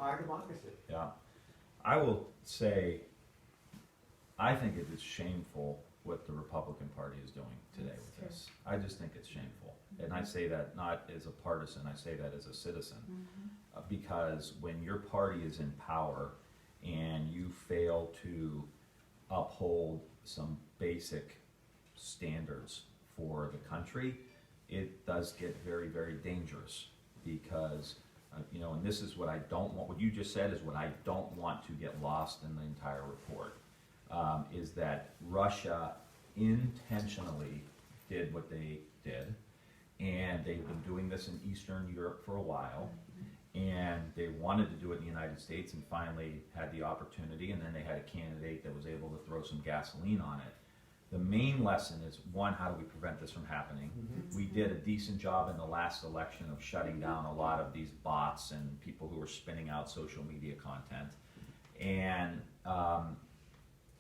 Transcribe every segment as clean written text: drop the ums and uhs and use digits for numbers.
our democracy. Yeah. I will say, I think it is shameful what the Republican Party is doing today with this. I just think it's shameful. And I say that not as a partisan, I say that as a citizen. Because when your party is in power and you fail to uphold some basic standards for the country, it does get very, very dangerous. Because, you know, and this is what I don't want, what you just said is what I don't want to get lost in the entire report, is that Russia intentionally did what they did, and they've been doing this in Eastern Europe for a while, and they wanted to do it in the United States and finally had the opportunity, and then they had a candidate that was able to throw some gasoline on it. The main lesson is, one, how do we prevent this from happening? We did a decent job in the last election of shutting down a lot of these bots and people who are spinning out social media content. And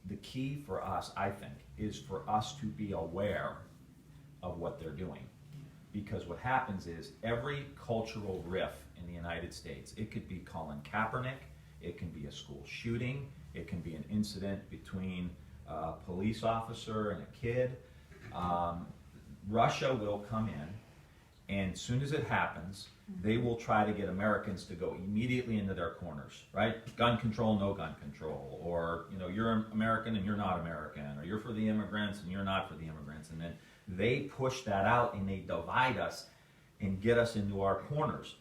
the key for us, I think, is for us to be aware of what they're doing. Because what happens is every cultural riff in the United States, it could be Colin Kaepernick, it can be a school shooting, it can be an incident between a police officer and a kid. Russia will come in, and as soon as it happens, they will try to get Americans to go immediately into their corners, right? Gun control, no gun control, or, you know, you're American and you're not American, or you're for the immigrants and you're not for the immigrants, and then they push that out and they divide us and get us into our corners.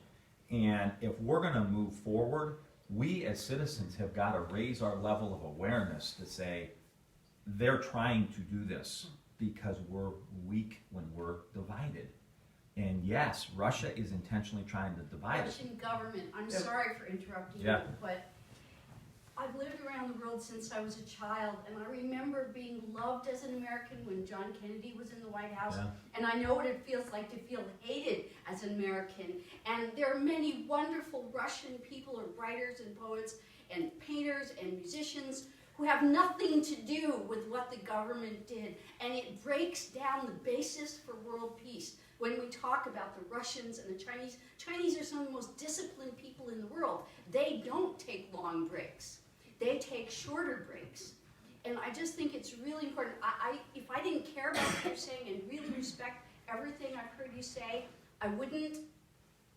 And if we're going to move forward, we as citizens have got to raise our level of awareness to say, they're trying to do this because we're weak when we're divided. And yes, Russia is intentionally trying to divide us. Russian government, I'm sorry for interrupting Yeah. you, but I've lived around the world since I was a child, and I remember being loved as an American when John Kennedy was in the White House, Yeah. and I know what it feels like to feel hated as an American. And there are many wonderful Russian people, or writers and poets and painters and musicians who have nothing to do with what the government did, and it breaks down the basis for world peace. When we talk about the Russians and the Chinese, Chinese are some of the most disciplined people in the world. They don't take long breaks. They take shorter breaks. And I just think it's really important. If I didn't care about what you're saying and really respect everything I've heard you say, I wouldn't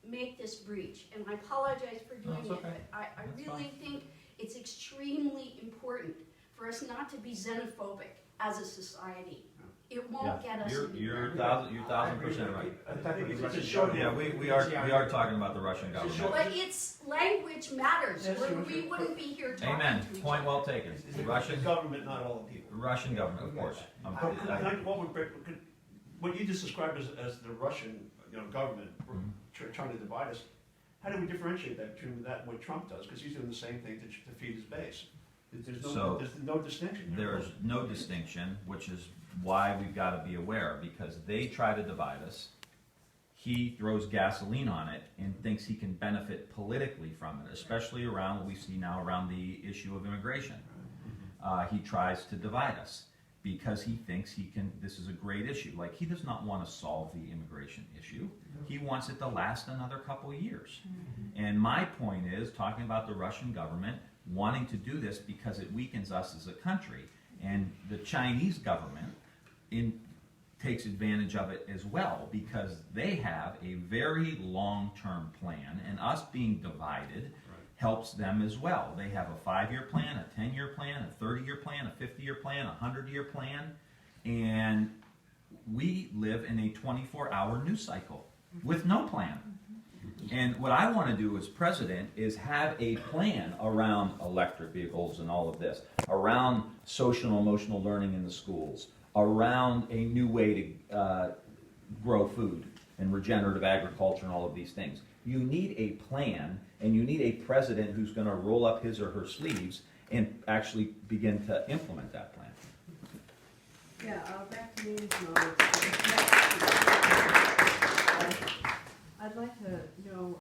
make this breach. And I apologize for doing No, it's it, okay. but I really think it's extremely important for us not to be xenophobic as a society. It won't get us You're anywhere. 1,000% right. I think It's a short- Yeah, we are talking about the Russian government. But it's language matters. That's true. We wouldn't be here talking Amen. to each Point other. well taken. It's the Russian government, not all the people. Russian government, of course. What you just described as the Russian, government trying to divide us, how do we differentiate that between that and what Trump does? Because he's doing the same thing to feed his base. There's no distinction. There's no distinction, which is why we've got to be aware, because they try to divide us. He throws gasoline on it and thinks he can benefit politically from it, especially around what we see now around the issue of immigration. He tries to divide us because he thinks he can, this is a great issue. Like, he does not want to solve the immigration issue. He wants it to last another couple of years. And my point is, talking about the Russian government wanting to do this because it weakens us as a country. And the Chinese government takes advantage of it as well, because they have a very long-term plan, and us being divided helps them as well. They have a 5-year plan, a 10-year plan, a 30-year plan, a 50-year plan, a 100-year plan, and we live in a 24-hour news cycle with no plan. And what I want to do as president is have a plan around electric vehicles and all of this, around social and emotional learning in the schools, around a new way to grow food and regenerative agriculture and all of these things. You need a plan, and you need a president who's going to roll up his or her sleeves and actually begin to implement that plan. Yeah, back to meetings mode. I'd like to know,